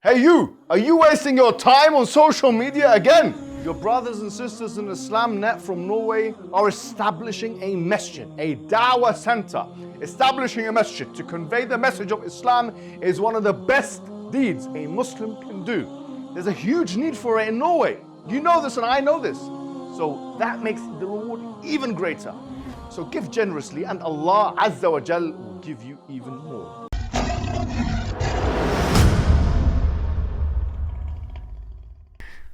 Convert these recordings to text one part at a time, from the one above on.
Hey you, are you wasting your time on social media again? Your brothers and sisters in Islam Net from Norway are establishing a masjid, a dawah center. Establishing a masjid to convey the message of Islam is one of the best deeds a Muslim can do. There's a huge need for it in Norway. You know this and I know this. So that makes the reward even greater. So give generously and Allah Azza wa Jal will give you even more.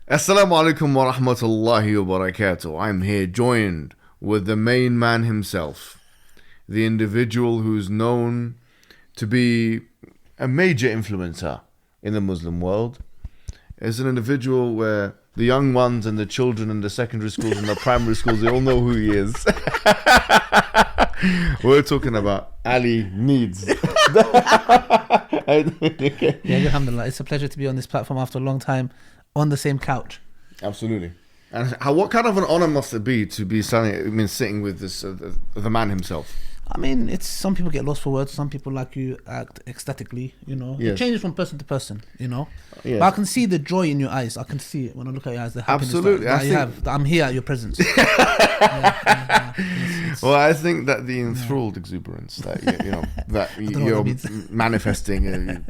Assalamu alaikum wa rahmatullahi wa barakatuh. I'm here joined with the main man himself, the individual who's known to be a major influencer in the Muslim world. As an individual where the young ones and the children in the secondary schools and the primary schools, they all know who he is. We're talking about Ali Needs. Yeah, alhamdulillah. It's a pleasure to be on this platform after a long time on the same couch. Absolutely. And what kind of an honor must it be to be sitting with this the man himself? I mean, it's some people get lost for words. Some people, like you, act ecstatically. You know, Yes. It changes from person to person. You know, Yes. but I can see the joy in your eyes. I can see it when I look at your eyes. The happiness Absolutely. that I you think- have. That I'm here at your presence. Well, I think that the enthralled exuberance that you know that know what you're that means. manifesting,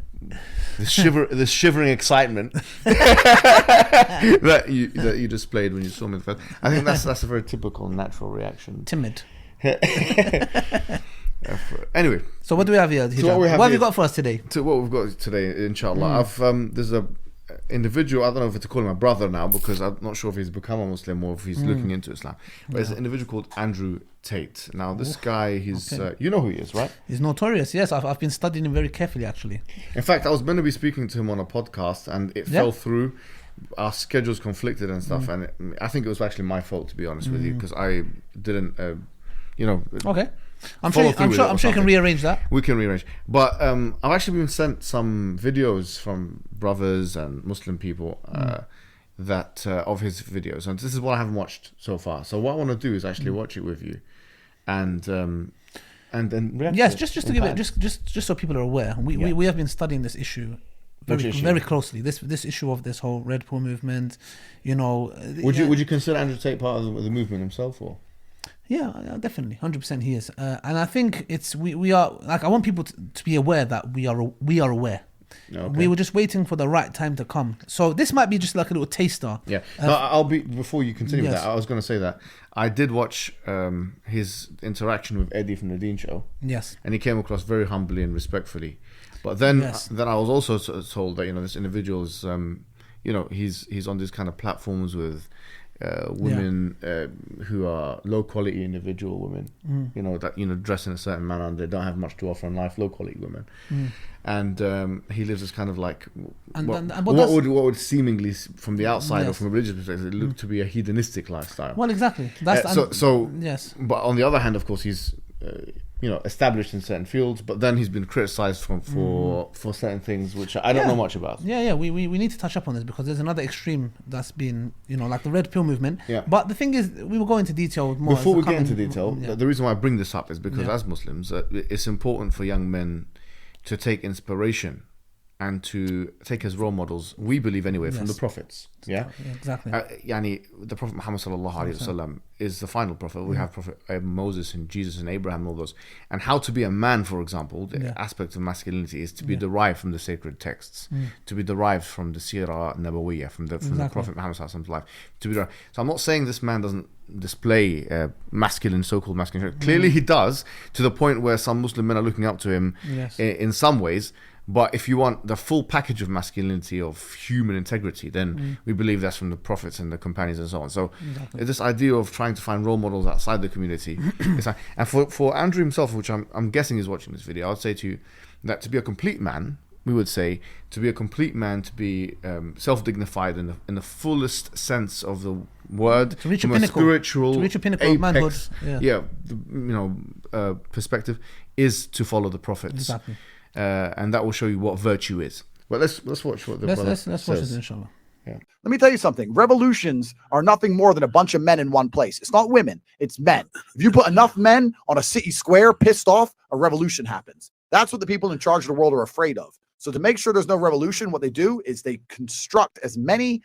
the shivering excitement that you displayed when you saw me the first. I think that's a very typical and natural reaction. Timid. Anyway, So what do we have here? So what we have What have you here- got for us today? to what we've got today, inshallah. There's a individual, I don't know if to call him a brother now, because I'm not sure if he's become a Muslim or if he's looking into Islam, but it's an individual called Andrew Tate. Now this guy, he's you know who he is, right? He's notorious. Yes, I've been studying him very carefully, actually. In fact, I was meant to be speaking to him on a podcast and it fell through. Our schedules conflicted and stuff, and I think it was actually my fault, to be honest with you, because I didn't Okay, I'm Follow sure. through I'm with sure. it or I'm sure you can something. rearrange that. we can rearrange. But I've actually been sent some videos from brothers and Muslim people that of his videos, and this is what I haven't watched so far. So what I want to do is actually watch it with you, and then react Yes, to it just to in give it, time. just so people are aware, we have been studying this issue Which very issue? very closely. This issue of this whole Red Pill movement, you know. Would you consider Andrew Tate part of the movement himself, or? Yeah, definitely, 100% he is, and I think we are like, I want people to be aware that we are aware. Okay. We were just waiting for the right time to come. So this might be just like a little taster. Yeah. No, I'll be before you continue with Yes. that. I was going to say that I did watch his interaction with Eddie from the Dean Show, Yes. and he came across very humbly and respectfully. But then Yes. I was also told that this individual is he's on these kind of platforms with women who are low quality individual women, that dress in a certain manner and they don't have much to offer in life, low quality women, and he lives this kind of like what would seemingly from the outside or Yes. from a religious perspective look to be a hedonistic lifestyle. Well, exactly. That's yes. But on the other hand, of course, he's established in certain fields, but then he's been criticized for certain things which I don't know much about. Yeah. We need to touch up on this because there's another extreme that's been, like the Red Pill movement. Yeah. But the thing is, we will go into detail more. Before as we the get into coming- detail, Yeah. the reason why I bring this up is because Yeah. as Muslims, it's important for young men to take inspiration and to take as role models, we believe anyway, from the Yes. prophets. Yeah? Exactly. The Prophet Muhammad sallallahu alaihi wasallam is the final prophet. We have Prophet Moses and Jesus and Abraham and all those. And how to be a man, for example, the aspect of masculinity is to be derived from the sacred texts, to be derived from the Sirah Nabawiyah, from the Prophet Muhammad sallallahu alaihi wasallam's life. To be derived. So I'm not saying this man doesn't display so-called masculine. Clearly he does, to the point where some Muslim men are looking up to him in some ways. But if you want the full package of masculinity, of human integrity, then we believe that's from the prophets and the companions and so on. So this idea of trying to find role models outside the community, and for Andrew himself, which I'm guessing is watching this video, I would say to you that to be a complete man, we would say to be a complete man, to be self-dignified in the fullest sense of the word, To reach a from pinnacle, spiritual to reach a pinnacle of manhood. Perspective, is to follow the prophets. Exactly. And that will show you what virtue is. Well, let's watch what the brother Let's watch says. this, inshallah. Let me tell you something. Revolutions are nothing more than a bunch of men in one place. It's not women, it's men. If you put enough men on a city square pissed off, a revolution happens. That's what the people in charge of the world are afraid of. So to make sure there's no revolution, what they do is they construct as many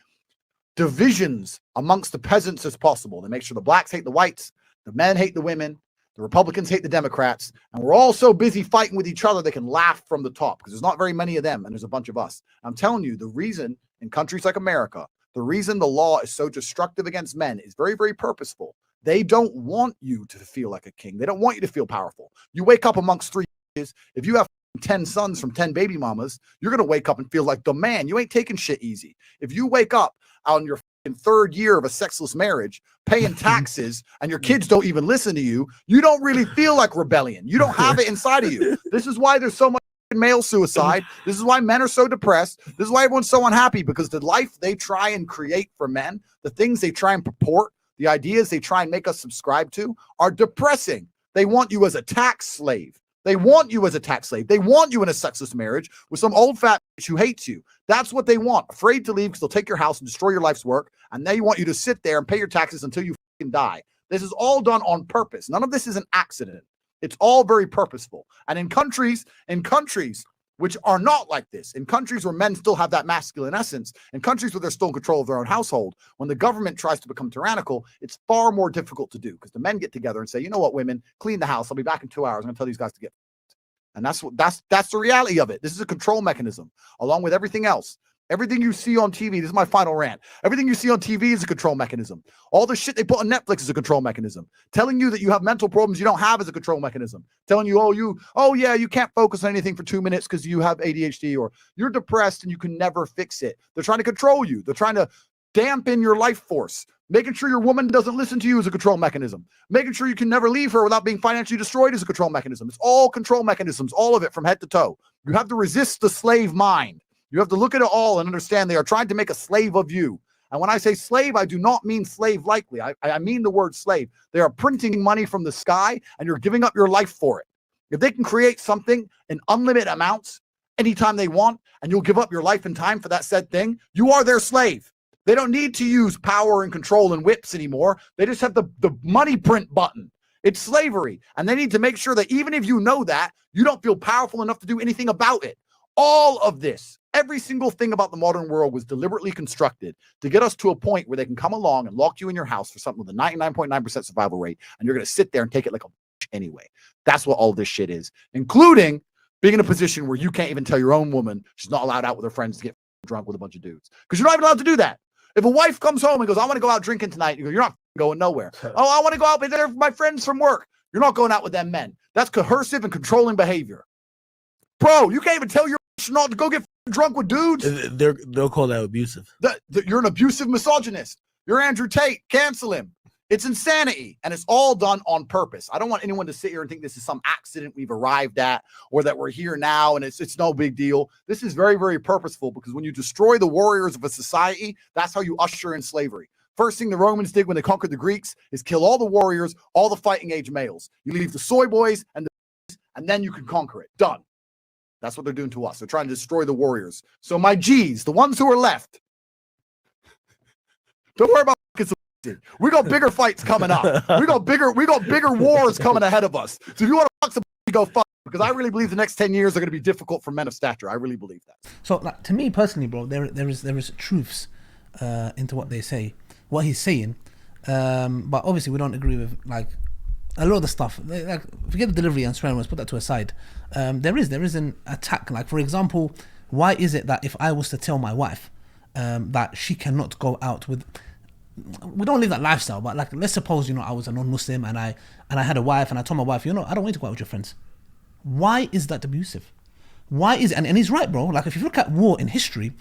divisions amongst the peasants as possible. They make sure the blacks hate the whites, the men hate the women, the Republicans hate the Democrats, and we're all so busy fighting with each other they can laugh from the top because there's not very many of them and there's a bunch of us. I'm telling you, the reason in countries like America, the reason the law is so destructive against men is very, very purposeful. They don't want you to feel like a king. They don't want you to feel powerful. You wake up amongst three kids. If you have 10 sons from 10 baby mamas, you're going to wake up and feel like the man. You ain't taking shit easy. If you wake up on your third year of a sexless marriage, paying taxes, and your kids don't even listen to you, you don't really feel like rebellion. You don't have it inside of you. This is why there's so much male suicide. This is why men are so depressed. This is why everyone's so unhappy, because the life they try and create for men, the things they try and purport, the ideas they try and make us subscribe to are depressing. They want you as a tax slave. They want you as a tax slave. They want you in a sexless marriage with some old fat bitch who hates you. That's what they want. Afraid to leave because they'll take your house and destroy your life's work. And they want you to sit there and pay your taxes until you fucking die. This is all done on purpose. None of this is an accident. It's all very purposeful. And in countries which are not like this, in countries where men still have that masculine essence, in countries where they're still in control of their own household, when the government tries to become tyrannical, it's far more difficult to do because the men get together and say, you know what, women, clean the house. I'll be back in 2 hours. I'm going to tell these guys to get. And that's the reality of it. This is a control mechanism, along with everything else. Everything you see on TV, this is my final rant. Everything you see on TV is a control mechanism. All the shit they put on Netflix is a control mechanism. Telling you that you have mental problems you don't have is a control mechanism. Telling you, you can't focus on anything for 2 minutes because you have ADHD, or you're depressed and you can never fix it. They're trying to control you. They're trying to dampen your life force. Making sure your woman doesn't listen to you is a control mechanism. Making sure you can never leave her without being financially destroyed is a control mechanism. It's all control mechanisms, all of it from head to toe. You have to resist the slave mind. You have to look at it all and understand they are trying to make a slave of you. And when I say slave, I do not mean slave likely. I mean the word slave. They are printing money from the sky and you're giving up your life for it. If they can create something in unlimited amounts anytime they want, and you'll give up your life and time for that said thing, you are their slave. They don't need to use power and control and whips anymore. They just have the money print button. It's slavery. And they need to make sure that even if you know that, you don't feel powerful enough to do anything about it. All of this, every single thing about the modern world was deliberately constructed to get us to a point where they can come along and lock you in your house for something with a 99.9% survival rate, and you're going to sit there and take it like a bitch anyway. That's what all this shit is, including being in a position where you can't even tell your own woman she's not allowed out with her friends to get drunk with a bunch of dudes, because you're not even allowed to do that. If a wife comes home and goes, I want to go out drinking tonight, you go, you're not going nowhere. Oh, I want to go out with my friends from work. You're not going out with them men. That's coercive and controlling behavior. Bro, you can't even tell your not to go get drunk with dudes. They'll call that abusive. You're an abusive misogynist. You're Andrew Tate. Cancel him. It's insanity, and it's all done on purpose. I don't want anyone to sit here and think this is some accident we've arrived at, or that we're here now and it's no big deal. This is very, very purposeful, because when you destroy the warriors of a society, that's how you usher in slavery. First thing the Romans did when they conquered the Greeks is kill all the warriors, all the fighting age males. You leave the soy boys and then you can conquer it. Done. That's what they're doing to us. They're trying to destroy the warriors. So my G's, the ones who are left, don't worry about it. We got bigger fights coming up. We got bigger wars coming ahead of us. So if you want to fuck some, go fuck. Because I really believe the next 10 years are going to be difficult for men of stature. I really believe that. So, like, to me personally, bro, there is truths into what they say, what he's saying. But obviously, we don't agree with like a lot of the stuff. Like, forget the delivery and swearing words. Put that to a side. There is an attack. Like, for example, why is it that if I was to tell my wife that she cannot go out with, we don't live that lifestyle, but like, let's suppose, I was a non-Muslim and I had a wife, and I told my wife, I don't want you to go out with your friends. Why is that abusive? Why is it? And he's right, bro. Like, if you look at war in history,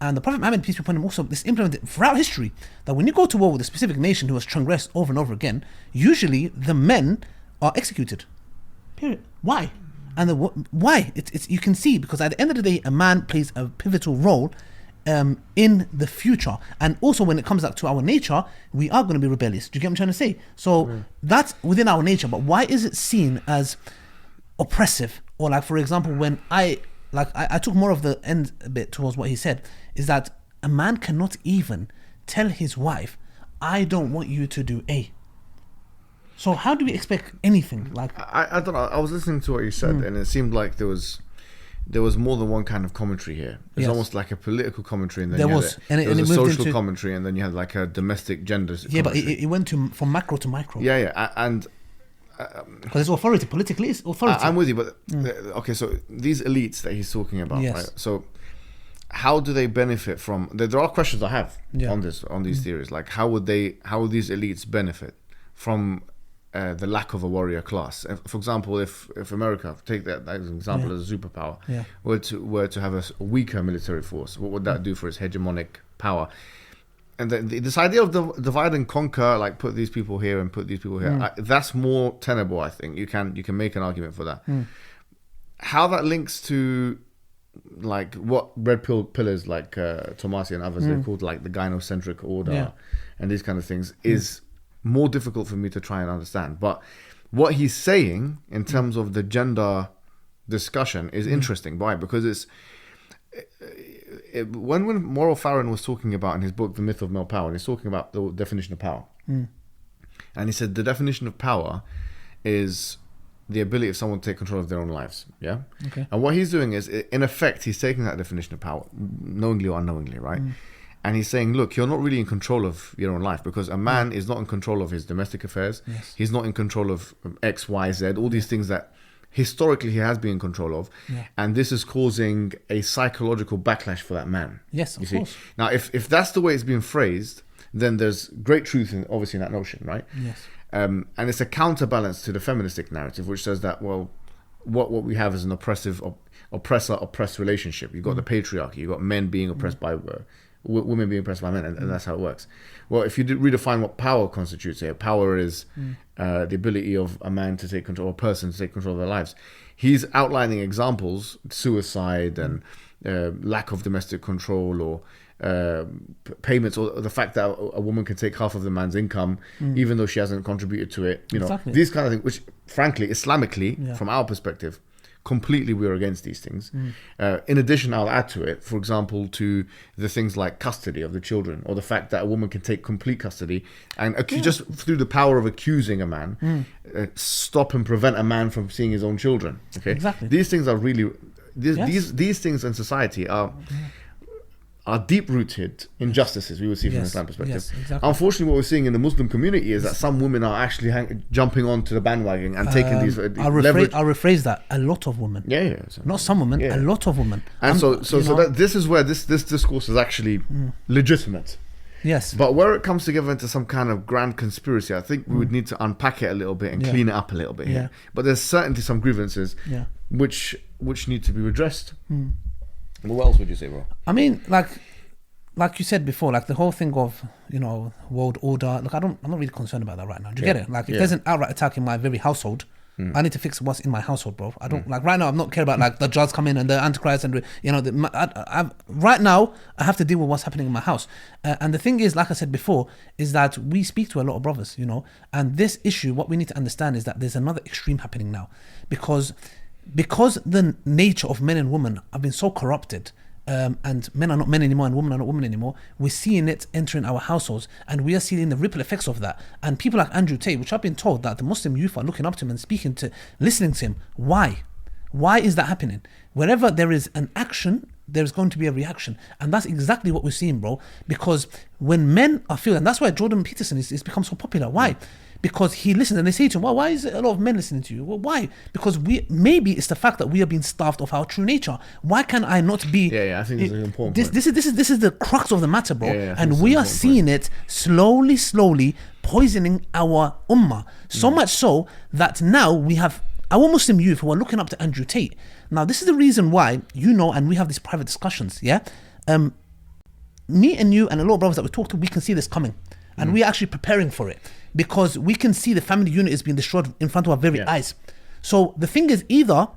and the Prophet Muhammad, peace be upon him, also this implemented throughout history, that when you go to war with a specific nation who has transgressed over and over again, usually the men are executed. Period. Why? And why? It's you can see, because at the end of the day, a man plays a pivotal role in the future, and also when it comes back to our nature, we are going to be rebellious. Do you get what I'm trying to say? So that's within our nature, but why is it seen as oppressive? Or like, for example, when I took more of the end a bit towards what he said, is that a man cannot even tell his wife, I don't want you to do A. So how do we expect anything? Like, I don't know. I was listening to what you said, and it seemed like there was there was more than one kind of commentary here. It's Yes. almost like a political commentary, and then There you had was. a, And it- there and was it a moved social into- commentary, and then you had like a domestic gender Yeah, but commentary. it went from macro to micro. yeah, and Because it's authority. Politically, it's authority. I'm with you, but okay, so these elites that he's talking about, Yes. right? So how do they benefit from? There are questions I have Yeah. on these theories. Like, how would these elites benefit from the lack of a warrior class? For example, if America, take that as an example, as a superpower, Yeah. were to have a weaker military force, what would that do for its hegemonic power? And this idea of divide and conquer, like put these people here and put these people here, that's more tenable. I think you can make an argument for that. How that links to like what red pill pillars like Tomasi and others they're called like the gynocentric order Yeah. and these kind of things is more difficult for me to try and understand. But what he's saying in terms of the gender discussion is interesting. Why? Because it's when Moral Farron was talking about in his book The Myth of Male Power, and he's talking about the definition of power, and he said the definition of power is the ability of someone to take control of their own lives. Yeah. Okay. And what he's doing is, in effect, he's taking that definition of power, knowingly or unknowingly, right? And he's saying, look, you're not really in control of your own life, because a man is not in control of his domestic affairs. Yes. He's not in control of X, Y, Z, all these things that historically he has been in control of. Yeah. And this is causing a psychological backlash for that man. Yes, you of see. course. Now, if that's the way it's being phrased, then there's great truth obviously in that notion, right? Yes. And it's a counterbalance to the feministic narrative, which says that, well, what we have is an oppressor-oppressed relationship. You've got the patriarchy, you've got men being oppressed by women being oppressed by men, and that's how it works. Well, if you redefine what power constitutes here, power is the ability of a man to take control, or a person to take control of their lives. He's outlining examples, suicide and lack of domestic control, or payments, or the fact that a woman can take half of the man's income even though she hasn't contributed to it. You know, Exactly. these kind of things, which frankly, Islamically, Yeah. from our perspective, completely we're against these things. In addition, I'll add to it, for example, to the things like custody of the children, or the fact that a woman can take complete custody and just through the power of accusing a man, stop and prevent a man from seeing his own children. Okay, Exactly. These things are really Yes. these things in society are deep-rooted injustices we would see from an Yes, Islam perspective. yes, exactly. Unfortunately, what we're seeing in the Muslim community is that some women are actually jumping onto the bandwagon and taking these I'll leverage. rephrase that. A lot of women. Yeah. So, Not some women, Yeah. a lot of women. and I'm- so you know, that this is where this discourse is actually legitimate. yes. But where it comes together into some kind of grand conspiracy, I think we would need to unpack it a little bit and Yeah. clean it up a little bit Yeah. here. But there's certainly some grievances Yeah. which need to be redressed. What else would you say, bro? I mean, like you said before, like the whole thing of, world order. Look, I'm not really concerned about that right now. Do you get it? Like, if there's an outright attack in my very household, I need to fix what's in my household, bro. I don't like right now. I'm not care about like the judge come in and the Antichrist and right now I have to deal with what's happening in my house. And the thing is, like I said before, is that we speak to a lot of brothers, and this issue, what we need to understand is that there's another extreme happening now, because the nature of men and women have been so corrupted. And men are not men anymore and women are not women anymore. We're seeing it entering our households, and we are seeing the ripple effects of that. And people like Andrew Tate, which I've been told that the Muslim youth are looking up to him and listening to him. Why? Why is that happening? Wherever there is an action, there's going to be a reaction. And that's exactly what we're seeing, bro. Because when men are feeling, and that's why Jordan Peterson is become so popular. Why? Because he listens, and they say to him, well, why is a lot of men listening to you? Well, why? Because maybe it's the fact that we are being starved of our true nature. Why can I not be? Yeah, I think this is an important point. This is the crux of the matter, bro. Yeah, and we are seeing it slowly poisoning our ummah. So much so that now we have our Muslim youth who are looking up to Andrew Tate. Now, this is the reason why, and we have these private discussions, yeah? Me and you and a lot of brothers that we talk to, we can see this coming. And we are actually preparing for it, because we can see the family unit is being destroyed in front of our very eyes. So the thing is, either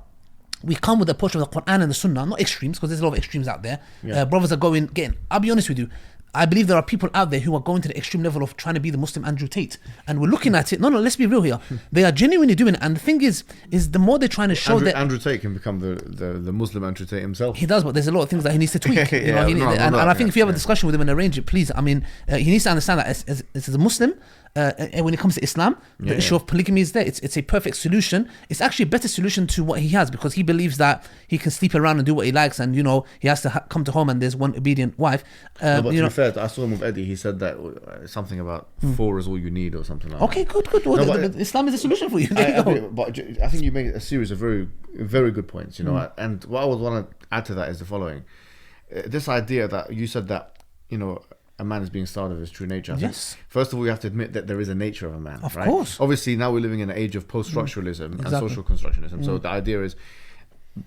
we come with the approach of the Qur'an and the Sunnah, not extremes, because there's a lot of extremes out there. Brothers are getting, I'll be honest with you, I believe there are people out there who are going to the extreme level of trying to be the Muslim Andrew Tate. And we're looking at it. No, let's be real here. They are genuinely doing it. And the thing is the more they're trying to show that Andrew Tate can become the Muslim Andrew Tate himself. he does, but there's a lot of things that he needs to tweak. Yeah, and I think if you have a discussion with him and arrange it, please. I mean, he needs to understand that as a Muslim, and when it comes to Islam, the issue of polygamy is there. It's a perfect solution. It's actually a better solution to what he has, because he believes that he can sleep around and do what he likes, and he has to come to home and there's one obedient wife. But to be fair, I saw him with Eddie. He said that something about 4 is all you need or something like that. Okay, good. Well, Islam is a solution for you. But I think you made a series of very, very good points. And what I would want to add to that is the following: this idea that you said that a man is being starved of his true nature. I think, first of all, you have to admit that there is a nature of a man. Of right? course. Obviously, now we're living in an age of post-structuralism and social constructionism. So the idea is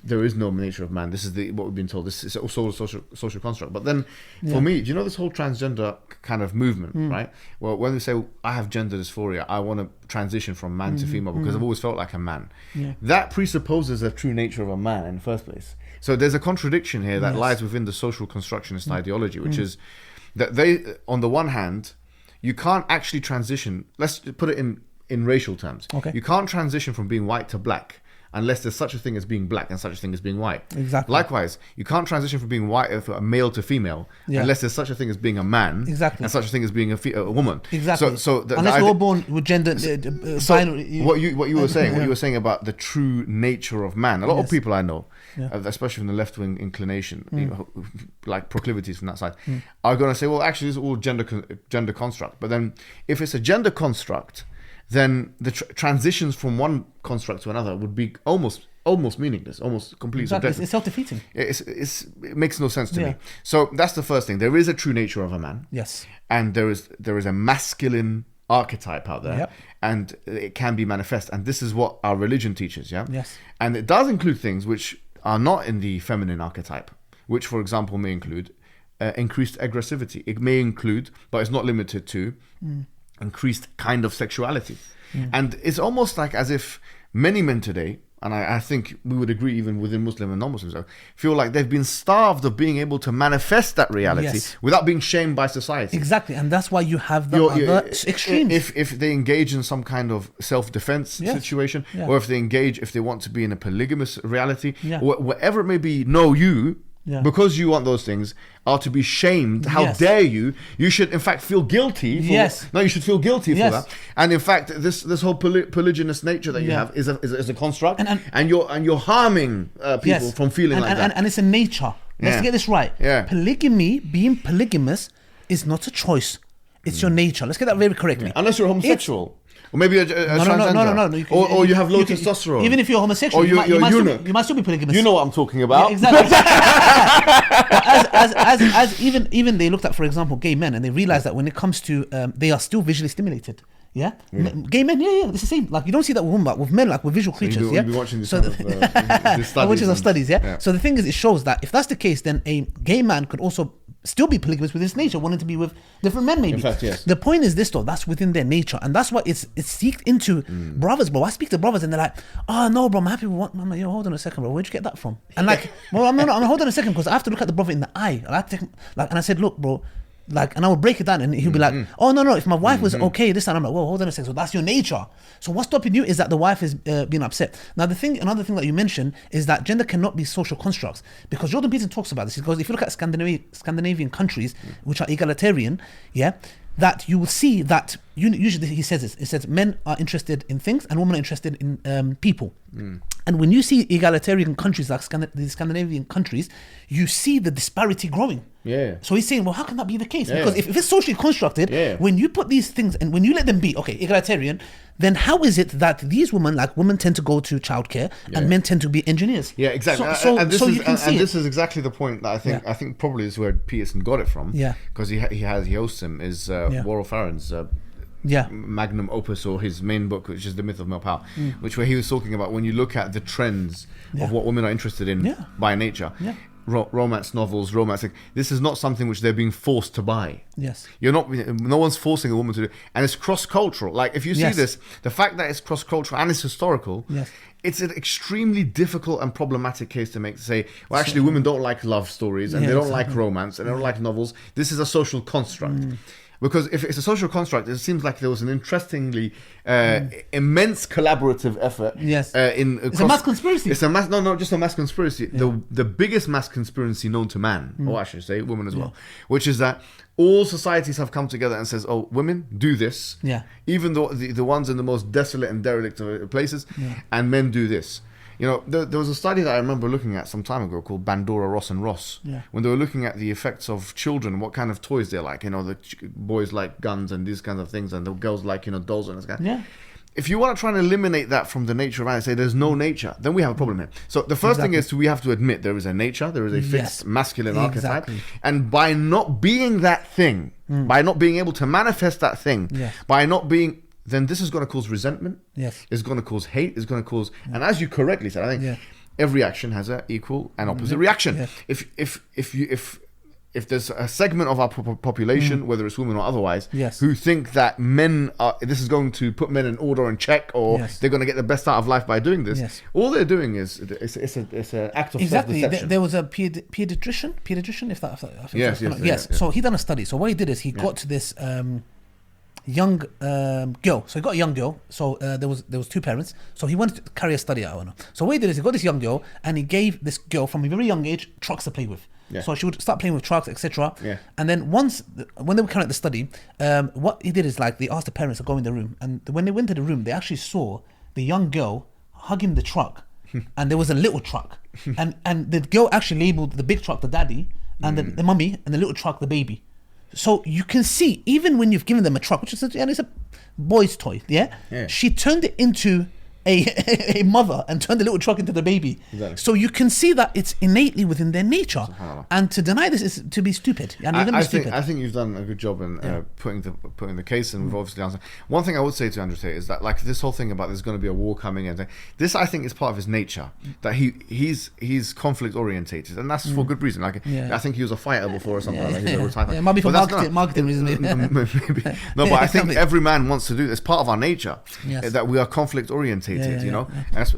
there is no nature of man. This is what we've been told. This is also a social construct. But then, for me, do you know this whole transgender kind of movement, right? Well, when they say I have gender dysphoria, I want to transition from man to female because I've always felt like a man. That presupposes a true nature of a man in the first place. So there's a contradiction here that lies within the social constructionist ideology, which is that they, on the one hand, you can't actually transition. Let's put it in racial terms. Okay. You can't transition from being white to black unless there's such a thing as being black and such a thing as being white. Exactly. Likewise, you can't transition from being white, a male to female, unless there's such a thing as being a man. Exactly. And such a thing as being a woman. Exactly. So unless we're all born with gender. What you were saying, what you were saying about the true nature of man. A lot of people I know, especially from the left-wing inclination, like proclivities from that side, are going to say, well, actually, this is all gender construct. But then, if it's a gender construct, then the transitions from one construct to another would be almost meaningless, almost completely subjective. It's self-defeating. It makes no sense to me. So that's the first thing. There is a true nature of a man. Yes. And there is a masculine archetype out there, and it can be manifest. And this is what our religion teaches, Yes. And it does include things which are not in the feminine archetype, which, for example, may include increased aggressivity. It may include, but it's not limited to, increased kind of sexuality. And it's almost like as if many men today, and I think we would agree even within Muslim and non-Muslims, feel like they've been starved of being able to manifest that reality without being shamed by society. Exactly, and that's why you have the other extremes. If they engage in some kind of self-defense situation, or if they want to be in a polygamous reality, whatever it may be, because you want those things, are to be shamed. How dare you? You should, in fact, feel guilty. You should feel guilty for that. And in fact, this whole polygynous nature that you have is a construct, and you're harming people from feeling like that. And it's a nature. Let's get this right. Polygamy, being polygamous, is not a choice. It's your nature. Let's get that very correctly. Unless you're homosexual. Or maybe a transgender. No. Or you have low testosterone. Even if you're homosexual, you might still be polygamous. You know what I'm talking about. Exactly. as even they looked at, for example, gay men, and they realized that when it comes to, they are still visually stimulated. Yeah, gay men. It's the same. Like, you don't see that with women, but with men, like, with visual creatures. You'll be watching this studies. So the thing is, it shows that if that's the case, then a gay man could also still be polygamous with his nature, wanting to be with different men, maybe. In fact, yes. The point is this, though, that's within their nature, and that's what it's seeked into. Brothers, bro. I speak to brothers, and they're like, "Oh no, bro, I'm happy with what." I'm like, "Yo, hold on a second, bro. Where'd you get that from?" And like, well, I'm hold on a second, because I have to look at the brother in the eye. I have to take, like, and I said, "Look, bro." Like, and I would break it down, and he'll be like, "Oh no, if my wife was okay this time," I'm like, "Whoa, hold on a second. So that's your nature. So what's stopping you is that the wife is being upset." Now, another thing that you mentioned is that gender cannot be social constructs, because Jordan Peterson talks about this. He goes, if you look at Scandinavian countries which are egalitarian, that you will see that usually he says this. It says men are interested in things and women are interested in people. And when you see egalitarian countries like the Scandinavian countries, you see the disparity growing. So he's saying, well, how can that be the case? Because if it's socially constructed, when you put these things and when you let them be, egalitarian, then how is it that these women tend to go to childcare and men tend to be engineers? Yeah, exactly. This is exactly the point that I think probably is where Peterson got it from. Because he hosts him is Warren Farron's magnum opus, or his main book, which is The Myth of Male Power, where he was talking about when you look at the trends of what women are interested in by nature. Romance novels, this is not something which they're being forced to buy. No one's forcing a woman to do, and it's cross-cultural. Like, if you see this, the fact that it's cross-cultural and it's historical, it's an extremely difficult and problematic case to make, to say, well, actually, women don't like love stories, and they don't like romance, and they don't like novels. This is a social construct. Because if it's a social construct, it seems like there was an interestingly immense collaborative effort. Yes. It's a mass conspiracy. It's a mass, no, not just a mass conspiracy. The biggest mass conspiracy known to man, or I should say women as well, which is that all societies have come together and says, oh, women, do this. Yeah. Even though the ones in the most desolate and derelict of places, and men do this. You know, there was a study that I remember looking at some time ago called Bandora, Ross and Ross, when they were looking at the effects of children, what kind of toys they like. You know, the boys like guns and these kinds of things, and the girls like, you know, dolls and this kind. Yeah. If you want to try and eliminate that from the nature of man and say there's no nature, then we have a problem here. So the first thing is we have to admit there is a nature, there is a fixed masculine archetype. And by not being that thing, by not being able to manifest that thing, by not being... then this is going to cause resentment. Yes. It's going to cause hate. It's going to cause... And as you correctly said, I think every action has an equal and opposite reaction. Yes. If there's a segment of our population, whether it's women or otherwise, who think that men are... this is going to put men in order and check, or they're going to get the best out of life by doing this, all they're doing is... It's an act of self-deception. There was a pediatrician, if that... Yes. So he done a study. So what he did is he got to this... young girl. So he got a young girl. So there was two parents. So he wanted to carry a study out on her. So what he did is he got this young girl and he gave this girl from a very young age trucks to play with. So she would start playing with trucks, etc. And then when they were carrying out the study, what he did is like they asked the parents to go in the room, and when they went to the room, they actually saw the young girl hugging the truck, and there was a little truck, and the girl actually labeled the big truck the daddy, and the mummy, and the little truck the baby. So you can see, even when you've given them a truck, which is it's a boy's toy, she turned it into a mother and turned the little truck into the baby. So you can see that it's innately within their nature. And to deny this is to be stupid. And I think you've done a good job in putting the case, and we've obviously answered. One thing I would say to Andrew Tate is that, like, this whole thing about there's going to be a war coming, and this, I think, is part of his nature, that he's conflict orientated, and that's for good reason. Like, I think he was a fighter before or something. Like, he's a retired. It might be for marketing reasons. Maybe. No, but I think every man wants to do this. Part of our nature that we are conflict orientated. You know, That's,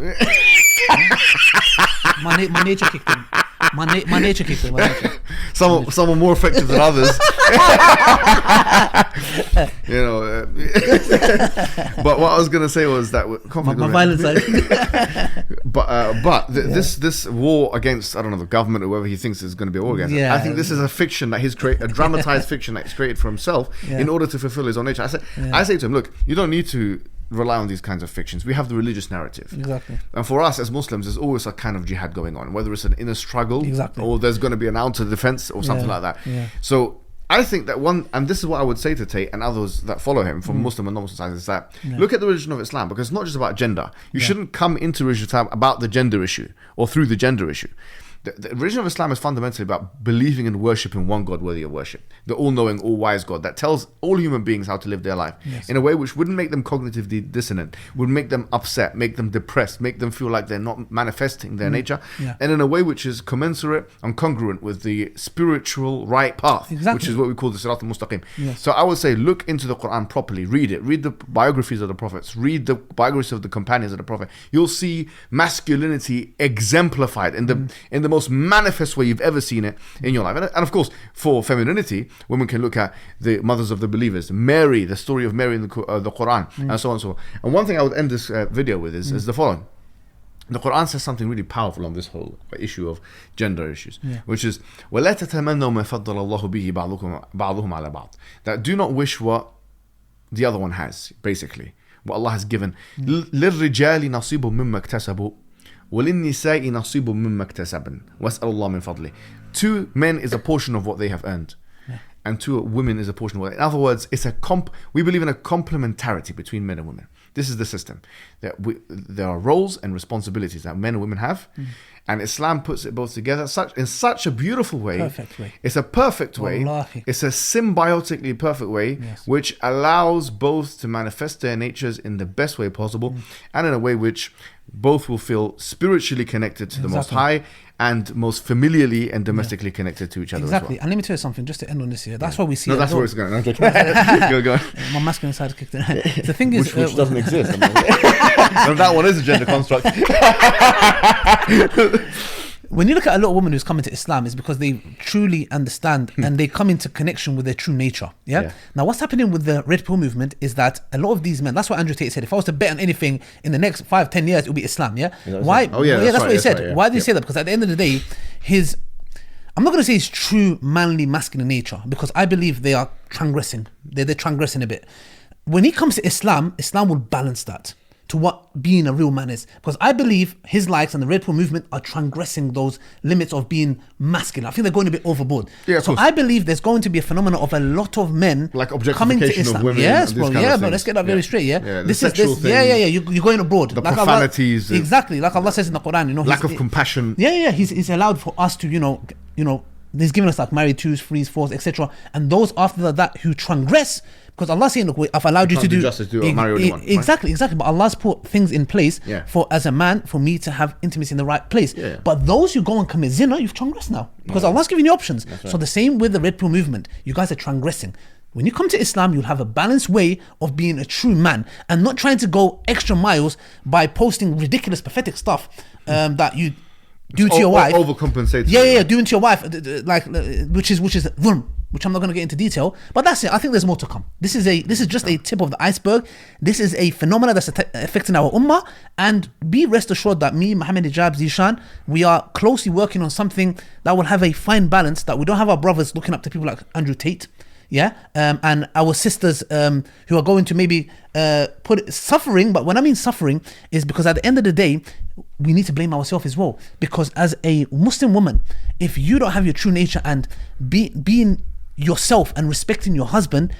my nature kicked in. My nature kicked in. Some are more effective than others. You know, but what I was gonna say was that my violence side. This war against, I don't know, the government or whoever he thinks is going to be a war against. I think this is a fiction that he's created, a dramatized fiction that he's created for himself in order to fulfill his own nature. I say to him, look, you don't need to rely on these kinds of fictions. We have the religious narrative. Exactly. And for us as Muslims, there's always a kind of jihad going on, whether it's an inner struggle or there's going to be an outer defense or something like that. So I think that and this is what I would say to Tate and others that follow him from Muslim and non-Muslim sides, is that look at the religion of Islam, because it's not just about gender. You shouldn't come into religion of Islam about the gender issue or through the gender issue. The religion of Islam is fundamentally about believing and worshipping one God worthy of worship, the all-knowing, all-wise God that tells all human beings how to live their life in a way which wouldn't make them cognitively dissonant, would make them upset, make them depressed, make them feel like they're not manifesting their nature, and in a way which is commensurate and congruent with the spiritual right path, which is what we call the Sirat al-Mustaqim. So I would say, look into the Qur'an properly, read it, read the biographies of the prophets, read the biographies of the companions of the Prophet. You'll see masculinity exemplified in the most manifest way you've ever seen it in your life. And of course, for femininity, women can look at the mothers of the believers, Mary, the story of Mary in the Qur'an, and so on and so on. And one thing I would end this video with is the following. The Qur'an says something really powerful on this whole issue of gender issues, which is وَلَا تَتَمَنَّوْا مَا فَضَّلَ اللَّهُ بِهِ بَعْضُهُمْ عَلَى بَعْضٍ. That do not wish what the other one has, basically, what Allah has given. لِلرِّجَالِ نَصِيبٌ مِمَّا اكْتَسَبُوا وَلِلنِّسَاءِ نَصِيبٌ مِمَّا اكْتَسَبْنَ وَاسْأَلُوا اللَّهَ مِنْ فَضْلِهِ. To men is a portion of what they have earned, and to women is a portion of what. In other words, it's we believe in a complementarity between men and women. This is the system. There are roles and responsibilities that men and women have, and Islam puts it both together in such a beautiful way. Perfect way. It's a perfect way. Wallahi. It's a symbiotically perfect way, which allows both to manifest their natures in the best way possible, and in a way which both will feel spiritually connected to the Most High and most familiarly and domestically connected to each other as well. And let me tell you something, just to end on this here. That's why we see... No, that's where it's going. Go on. My masculine side kicked in. The thing is... Which doesn't exist. And that one is a gender construct. when you look at a lot of women who's coming to Islam, it's because they truly understand and they come into connection with their true nature. Yeah. Now, what's happening with the Red Pill movement is that a lot of these men, that's what Andrew Tate said, if I was to bet on anything in the next 5-10 years, it will be Islam. Yeah. Why? Oh, yeah, that's what he right, said. right, yeah. Why did he say that? Because at the end of the day, I'm not going to say his true manly masculine nature, because I believe they are transgressing. They're transgressing a bit. When he comes to Islam, Islam will balance that to what being a real man is. Because I believe his likes and the Red Pill movement are transgressing those limits of being masculine. I think they're going a bit overboard. Yeah, so I believe there's going to be a phenomenon of a lot of men like coming to objectification Islam. of women. Yes, and bro. this kind Yeah, of bro. things. Let's get that very straight. Yeah. Yeah, This sexual is yeah. You're going abroad. The like profanities. Allah, exactly. Like Allah says in the Qur'an. Lack of compassion. Yeah. He's allowed for us to, you know. He's given us like married, twos, threes, fours, etc. And those after that who transgress, because Allah saying, look, I've allowed you to do justice, marry anyone, right? Exactly. But Allah's put things in place for as a man for me to have intimacy in the right place. Yeah. But those who go and commit zina, you've transgressed now, because Allah's giving you options. So the same with the Red Pill movement, you guys are transgressing. When you come to Islam, you'll have a balanced way of being a true man and not trying to go extra miles by posting ridiculous, pathetic stuff that you do to your wife. Overcompensate. Yeah, doing to your wife, like which is dhulm, which I'm not going to get into detail. But that's it. I think there's more to come. This is just a tip of the iceberg. This is a phenomenon that's affecting our ummah. And be rest assured that me, Mohammed, Hijab, 𝙗𝙪𝙞𝙬, we are closely working on something that will have a fine balance. That we don't have our brothers looking up to people like Andrew Tate. Yeah, and our sisters who are going to maybe put suffering. But when I mean suffering is because at the end of the day, we need to blame ourselves as well. Because as a Muslim woman, if you don't have your true nature and being yourself and respecting your husband,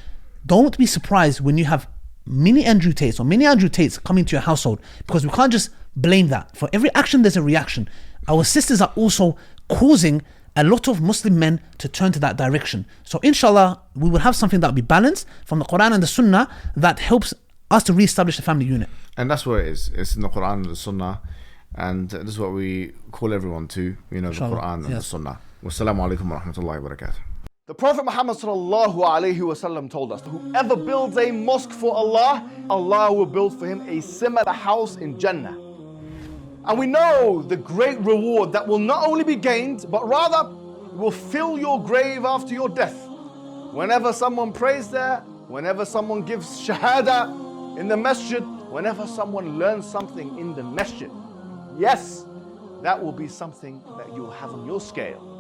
don't be surprised when you have many Andrew Tates or many Andrew Tates coming to your household, because we can't just blame that. For every action, there's a reaction. Our sisters are also causing a lot of Muslim men to turn to that direction. So inshallah, we will have something that will be balanced from the Qur'an and the Sunnah that helps us to re-establish the family unit. And that's what it is. It's in the Qur'an and the Sunnah. And this is what we call everyone to, the Qur'an and the Sunnah. Wassalamu alaikum wa rahmatullahi wa barakatuh. The Prophet Muhammad sallallahu alaihi wasallam told us that whoever builds a mosque for Allah, Allah will build for him a similar house in Jannah. And we know the great reward that will not only be gained, but rather will fill your grave after your death. Whenever someone prays there, whenever someone gives shahada in the masjid, whenever someone learns something in the masjid, yes, that will be something that you'll have on your scale.